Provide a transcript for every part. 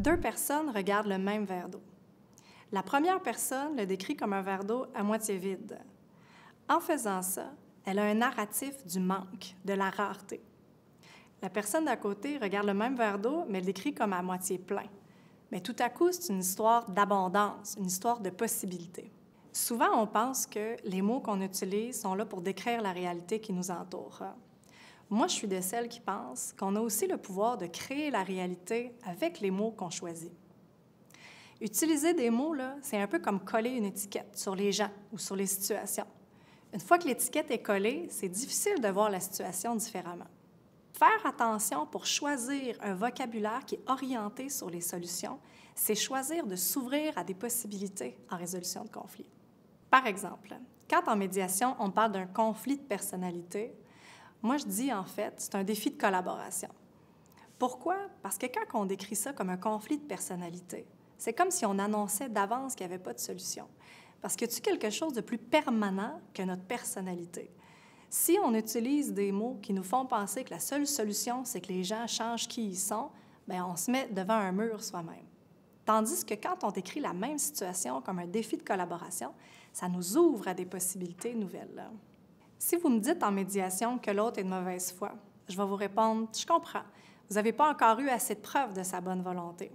Deux personnes regardent le même verre d'eau. La première personne le décrit comme un verre d'eau à moitié vide. En faisant ça, elle a un narratif du manque, de la rareté. La personne d'à côté regarde le même verre d'eau, mais le décrit comme à moitié plein. Mais tout à coup, c'est une histoire d'abondance, une histoire de possibilités. Souvent, on pense que les mots qu'on utilise sont là pour décrire la réalité qui nous entoure. Moi, je suis de celles qui pensent qu'on a aussi le pouvoir de créer la réalité avec les mots qu'on choisit. Utiliser des mots, là, c'est un peu comme coller une étiquette sur les gens ou sur les situations. Une fois que l'étiquette est collée, c'est difficile de voir la situation différemment. Faire attention pour choisir un vocabulaire qui est orienté sur les solutions, c'est choisir de s'ouvrir à des possibilités en résolution de conflits. Par exemple, quand en médiation, on parle d'un conflit de personnalité, moi, je dis en fait, c'est un défi de collaboration. Pourquoi? Parce que quand on décrit ça comme un conflit de personnalité, c'est comme si on annonçait d'avance qu'il n'y avait pas de solution. Parce que tu as quelque chose de plus permanent que notre personnalité. Si on utilise des mots qui nous font penser que la seule solution, c'est que les gens changent qui ils sont, bien, on se met devant un mur soi-même. Tandis que quand on décrit la même situation comme un défi de collaboration, ça nous ouvre à des possibilités nouvelles. Si vous me dites en médiation que l'autre est de mauvaise foi, je vais vous répondre « Je comprends. Vous n'avez pas encore eu assez de preuves de sa bonne volonté. »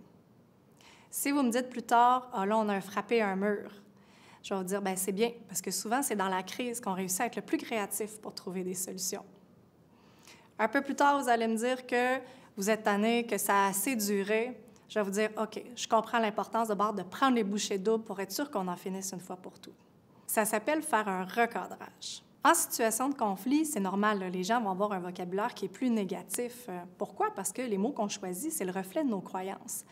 Si vous me dites plus tard « Ah là, on a frappé un mur », je vais vous dire « Bien, c'est bien, parce que souvent, c'est dans la crise qu'on réussit à être le plus créatif pour trouver des solutions. » Un peu plus tard, vous allez me dire que vous êtes tanné, que ça a assez duré. Je vais vous dire « OK, je comprends l'importance de prendre les bouchées doubles pour être sûr qu'on en finisse une fois pour toutes. » Ça s'appelle faire un recadrage. En situation de conflit, c'est normal, là, les gens vont avoir un vocabulaire qui est plus négatif. Pourquoi? Parce que les mots qu'on choisit, c'est le reflet de nos croyances.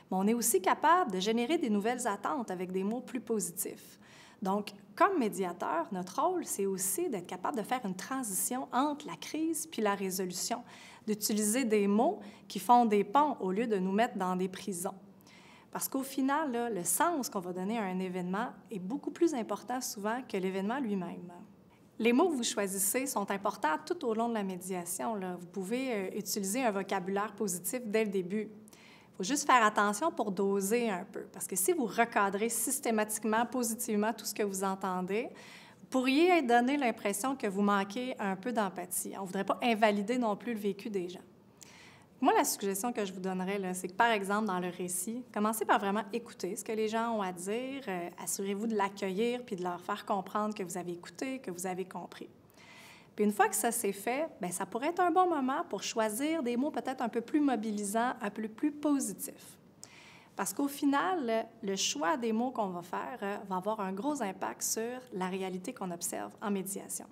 Mais on est aussi capable de générer des nouvelles attentes avec des mots plus positifs. Donc, comme médiateur, notre rôle, c'est aussi d'être capable de faire une transition entre la crise puis la résolution, d'utiliser des mots qui font des ponts au lieu de nous mettre dans des prisons. Parce qu'au final, là, le sens qu'on va donner à un événement est beaucoup plus important souvent que l'événement lui-même. Les mots que vous choisissez sont importants tout au long de la médiation, là. Vous pouvez utiliser un vocabulaire positif dès le début. Il faut juste faire attention pour doser un peu, parce que si vous recadrez systématiquement, positivement tout ce que vous entendez, vous pourriez donner l'impression que vous manquez un peu d'empathie. On ne voudrait pas invalider non plus le vécu des gens. Moi, la suggestion que je vous donnerais, c'est que, par exemple, dans le récit, commencez par vraiment écouter ce que les gens ont à dire, assurez-vous de l'accueillir puis de leur faire comprendre que vous avez écouté, que vous avez compris. Puis une fois que ça s'est fait, bien, ça pourrait être un bon moment pour choisir des mots peut-être un peu plus mobilisants, un peu plus positifs. Parce qu'au final, le choix des mots qu'on va faire va avoir un gros impact sur la réalité qu'on observe en médiation.